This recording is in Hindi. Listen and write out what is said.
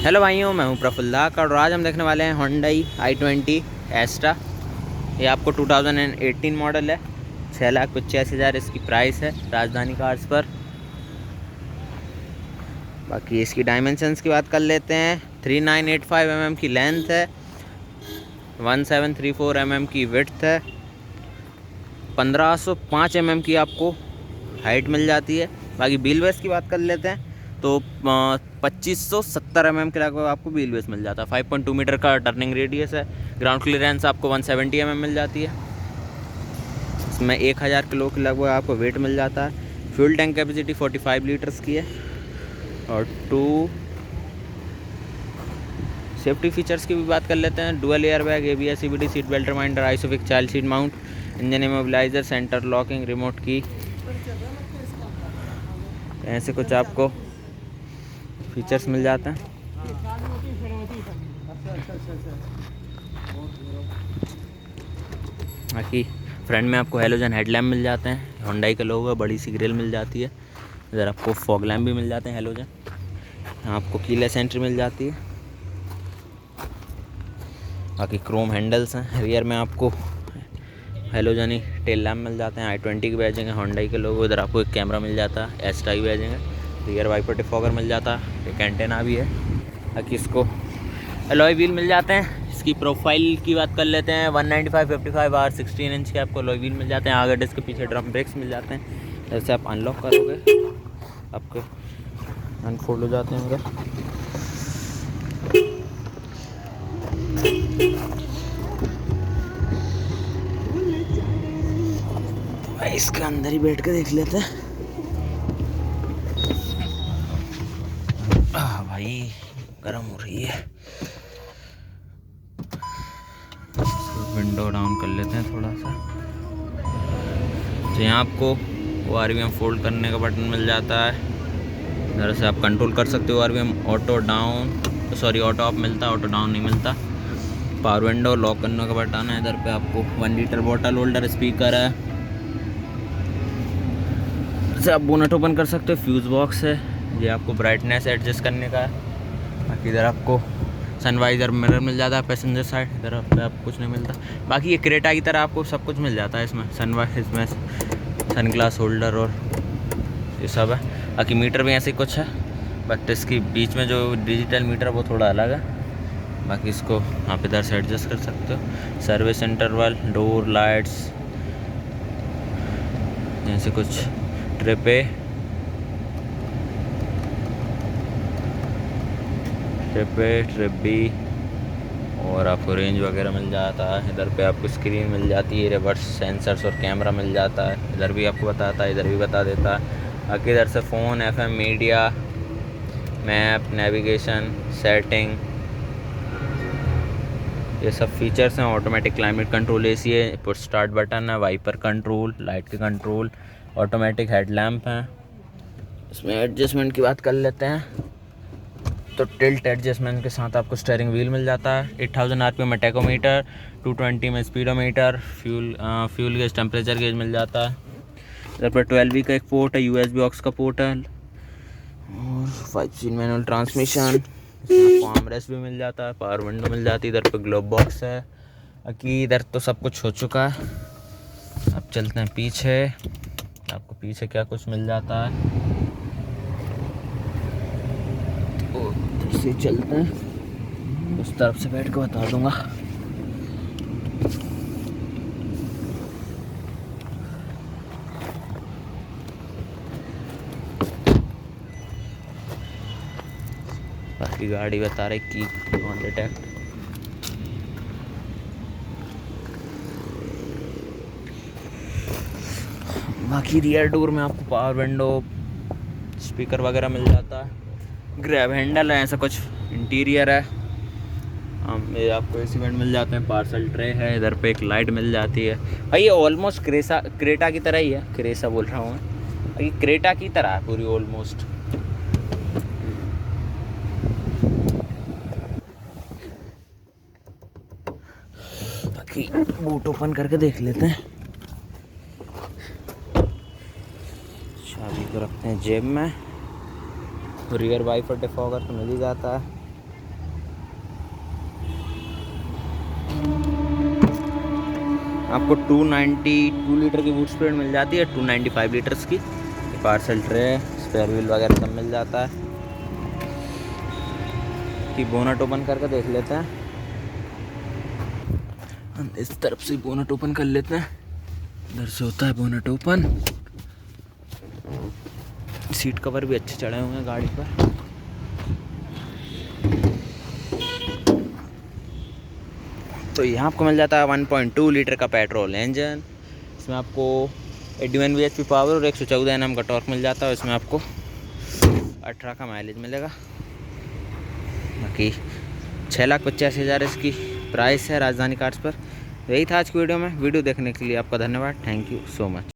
हेलो भाइयों, मैं हूं प्रफुल्ला और आज हम देखने वाले हैं Hyundai i20 एस्ट्रा। ये आपको 2018 मॉडल है। 6,85,000 इसकी प्राइस है राजधानी कार्स पर। बाकी इसकी डायमेंशंस की बात कर लेते हैं। 3985 mm की लेंथ है, 1734 mm की विड्थ है, 1505 mm की आपको हाइट मिल जाती है। बाकी व्हील बेस की बात कर लेते हैं तो 2570 mm के लगभग आपको व्हील बेस मिल जाता है। 5.2 मीटर का टर्निंग रेडियस है। ग्राउंड क्लियरेंस आपको 170 mm मिल जाती है। इसमें 1000 किलो के लगभग आपको वेट मिल जाता है। फ्यूल टैंक कैपेसिटी 45 लीटर्स की है। और सेफ्टी फीचर्स की भी बात कर लेते हैं। Dual airbag, ABS CVT, seat belt reminder, ISOFIX child seat mount, engine immobiliser, centre locking, remote key, ऐसे कुछ आपको फीचर्स मिल जाते हैं। बाकी फ्रंट में आपको हेलोजन हेडलैम्प मिल जाते हैं। Hyundai का लोगो है, बड़ी सी ग्रिल मिल जाती है। इधर आपको फॉग लैम्प भी मिल जाते हैं हेलोजन। यहाँ आपको कीलेस एंट्री मिल जाती है। बाकी क्रोम हैंडल्स हैं। रियर में आपको हेलोजन ही टेल लैम्प मिल जाते हैं। i20 की बैजिंग है, Hyundai के लोगो। इधर आपको एक कैमरा मिल जाता है, एस्ट्रा की बैजिंग है। रियर वाइपर डिफॉगर मिल जाता है, एक एंटेना भी है। बाकी इसको अलॉय व्हील मिल जाते हैं। इसकी प्रोफाइल की बात कर लेते हैं। 195/55 16 इंच के आपको अलॉय व्हील मिल जाते हैं। आगे डिस्क के पीछे ड्रम ब्रेक्स मिल जाते हैं। जैसे आप अनलॉक करोगे आपके अनफोल्ड हो जाते हैं उधर। इसके अंदर ही बैठ के देख लेते हैं। भाई गर्म हो रही है। विंडो डाउन कर लेते हैं थोड़ा सा। तो यहाँ आपको ORVM फोल्ड करने का बटन मिल जाता है। इधर से आप कंट्रोल कर सकते हो ORVM auto down, auto up मिलता है, ऑटो डाउन नहीं मिलता। पावर विंडो, लॉक करने का बटन है। इधर पे आपको 1 लीटर बॉटल होल्डर, स्पीकर है। से आप बोनट ओपन कर सकते हो। फ्यूज़ बॉक्स है, ये आपको ब्राइटनेस एडजस्ट करने का है। बाकी इधर आपको सनवाइजर मिरर मिल जाता है पैसेंजर साइड। इधर आपको कुछ नहीं मिलता। बाकी ये क्रेटा की तरह आपको सब कुछ मिल जाता है इसमें। इसमें सन ग्लास होल्डर और ये सब है। बाकी मीटर भी ऐसे ही कुछ है, बट इसकी बीच में जो डिजिटल मीटर है वो थोड़ा अलग है। बाकी इसको आप इधर से एडजस्ट कर सकते हो। सर्विस इंटरवल, डोर, लाइट्स, ऐसे कुछ ट्रिप बी और आपको रेंज वगैरह मिल जाता है। इधर पे आपको स्क्रीन मिल जाती है, रिवर्स सेंसर्स और कैमरा मिल जाता है। इधर भी आपको बताता है, इधर भी बता देता है। बाकी इधर से phone, FM, media, map, navigation, setting, ये सब फीचर्स हैं। ऑटोमेटिक क्लाइमेट कंट्रोल AC है, पुश स्टार्ट बटन है, वाइपर कंट्रोल, लाइट के कंट्रोल, ऑटोमेटिक हेडलैम्प हैं। इसमें एडजस्टमेंट की बात कर लेते हैं तो टिल्ट एडजस्टमेंट के साथ आपको स्टीयरिंग व्हील मिल जाता है। 8000 RPM में टैकोमीटर, 220 में speedometer, fuel gauge, temperature gauge मिल जाता है। इधर पर 12V का एक पोर्ट है, USB ऑक्स का पोर्ट है और 5 स्पीड मैनुअल ट्रांसमिशन। आपको आर्मरेस्ट भी मिल जाता है, पावर विंडो मिल जाती है। इधर पर ग्लोब बॉक्स है। बाकी इधर तो सब कुछ हो चुका है। अब चलते हैं पीछे। आपको पीछे क्या कुछ मिल जाता है से चलते हैं, उस तरफ से बैठ के बता दूंगा। बाकी गाड़ी बता रही की नॉन डिटेक्ट। बाकी रियर डोर में आपको पावर विंडो, स्पीकर वगैरह मिल जाता है। ग्रैब हैंडल है, ऐसा कुछ इंटीरियर है। ये आपको AC वेंट मिल जाते हैं। पार्सल ट्रे है। इधर पे एक लाइट मिल जाती है। भाई ये ऑलमोस्ट क्रेटा की तरह ही है। क्रेसा बोल रहा हूँ मैं, भाई क्रेटा की तरह है पूरी ऑलमोस्ट। बाकी बूट ओपन करके देख लेते हैं। चाबी को रखते हैं जेब में। रियर वाइपर डिफॉगर तो मिल ही जाता है। आपको 292 लीटर की बूट स्पीड मिल जाती है, 295 लीटर्स की। पार्सल ट्रे, स्पेयर व्हील वगैरह सब मिल जाता है। कि बोनट ओपन करके देख लेते हैं, हम इस तरफ से बोनट ओपन कर लेते हैं। इधर से होता है बोनट ओपन। सीट कवर भी अच्छे चढ़े हुए हैं गाड़ी पर। तो यहाँ आपको मिल जाता है 1.2 लीटर का पेट्रोल इंजन। इसमें आपको 81 bhp पावर और 114 Nm का टॉर्क मिल जाता है। इसमें आपको 18 का माइलेज मिलेगा। बाकी 6,85,000 इसकी प्राइस है राजधानी कार्स पर। यही था आज की वीडियो में। वीडियो देखने के लिए आपका धन्यवाद। Thank you so much.